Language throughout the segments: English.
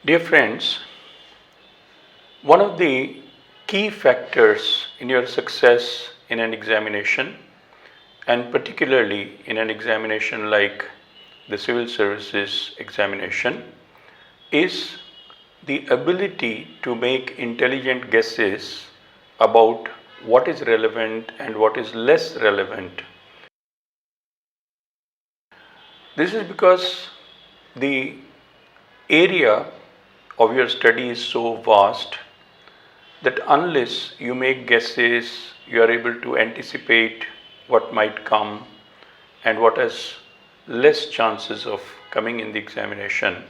Dear friends, one of the key factors in your success in an examination, and particularly in an examination like the civil services examination, is the ability to make intelligent guesses about what is relevant and what is less relevant. This is because the area of your study is so vast that unless you make guesses, you are able to anticipate what might come and what has less chances of coming in the examination,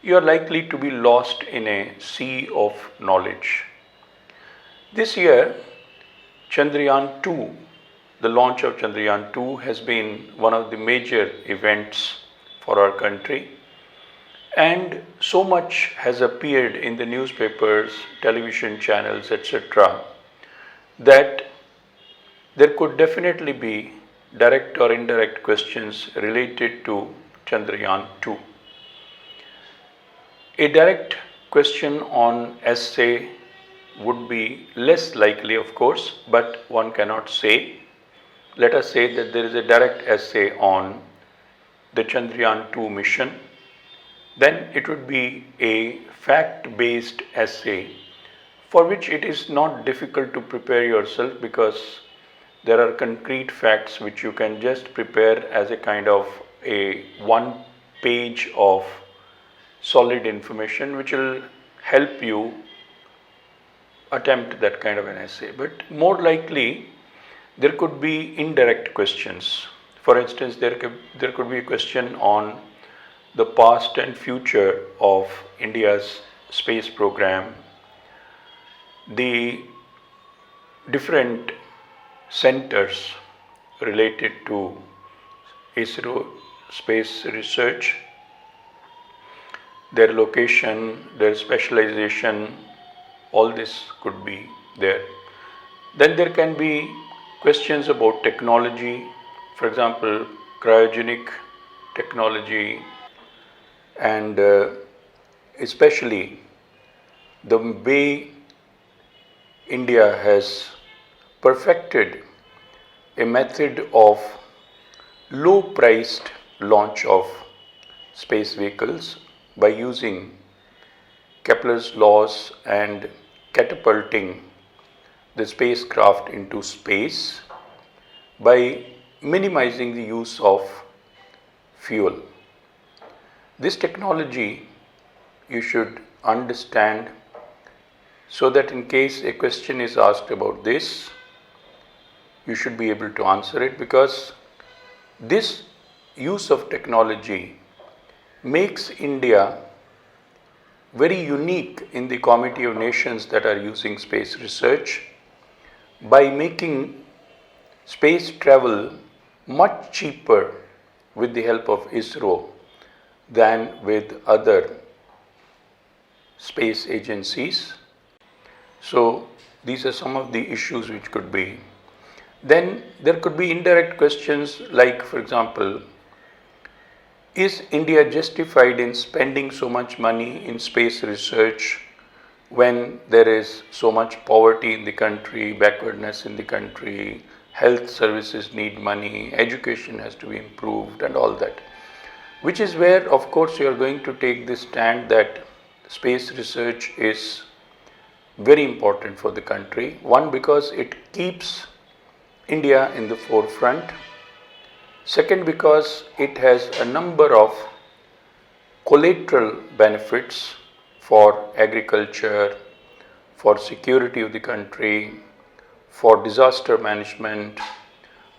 you are likely to be lost in a sea of knowledge. This year, Chandrayaan-2, the launch of Chandrayaan-2 has been one of the major events for our country. And so much has appeared in the newspapers, television channels, etc., that there could definitely be direct or indirect questions related to Chandrayaan-2. A direct question on essay would be less likely, of course, but one cannot say. Let us say that there is a direct essay on the Chandrayaan-2 mission. Then it would be a fact-based essay for which it is not difficult to prepare yourself, because there are concrete facts which you can just prepare as a kind of a one page of solid information which will help you attempt that kind of an essay. But more likely there could be indirect questions. For instance, there could be a question on the past and future of India's space program, the different centers related to ISRO space research, their location, their specialization, all this could be there. Then there can be questions about technology, for example, cryogenic technology, and especially the way India has perfected a method of low-priced launch of space vehicles by using Kepler's laws and catapulting the spacecraft into space by minimizing the use of fuel. This technology you should understand, so that in case a question is asked about this, you should be able to answer it, because this use of technology makes India very unique in the community of nations that are using space research by making space travel much cheaper with the help of ISRO than with other space agencies. So these are some of the issues which could be. Then there could be indirect questions like, for example, is India justified in spending so much money in space research when there is so much poverty in the country, backwardness in the country, health services need money, education has to be improved and all that. Which is where, of course, you are going to take this stand that space research is very important for the country. One, because it keeps India in the forefront. Second, because it has a number of collateral benefits for agriculture, for security of the country, for disaster management,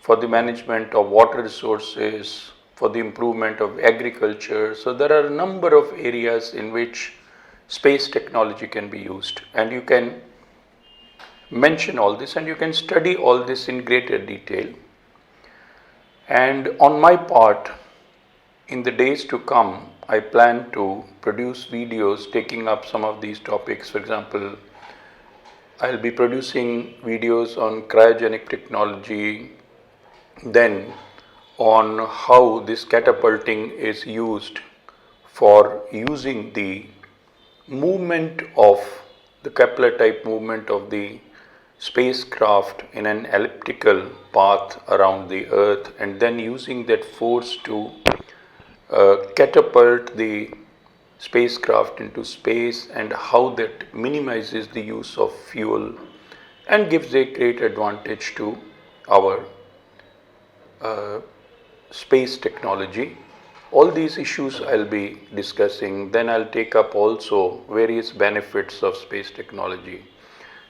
for the management of water resources, for the improvement of agriculture. So there are a number of areas in which space technology can be used, and you can mention all this and you can study all this in greater detail. And on my part, in the days to come, I plan to produce videos taking up some of these topics. For example, I'll be producing videos on cryogenic technology, then on how this catapulting is used for using the movement of the Kepler type movement of the spacecraft in an elliptical path around the Earth, and then using that force to catapult the spacecraft into space, and how that minimizes the use of fuel and gives a great advantage to our space technology. All these issues I'll be discussing. Then I'll take up also various benefits of space technology.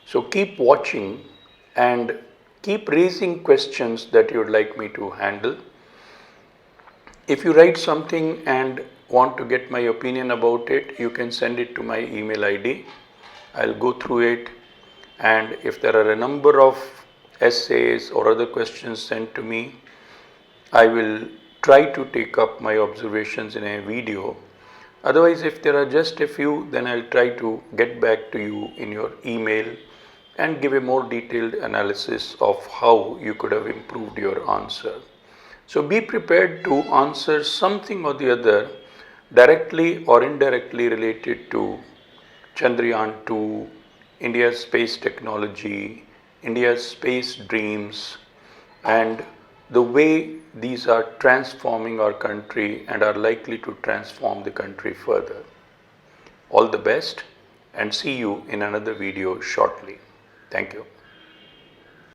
So keep watching and keep raising questions that you'd like me to handle. If you write something and want to get my opinion about it, you can send it to my email ID. I'll go through it, and if there are a number of essays or other questions sent to me, I will try to take up my observations in a video. Otherwise, if there are just a few, then I'll try to get back to you in your email and give a more detailed analysis of how you could have improved your answer. So be prepared to answer something or the other directly or indirectly related to Chandrayaan-2, India's space technology, India's space dreams, and the way these are transforming our country and are likely to transform the country further. All the best, and see you in another video shortly. Thank you.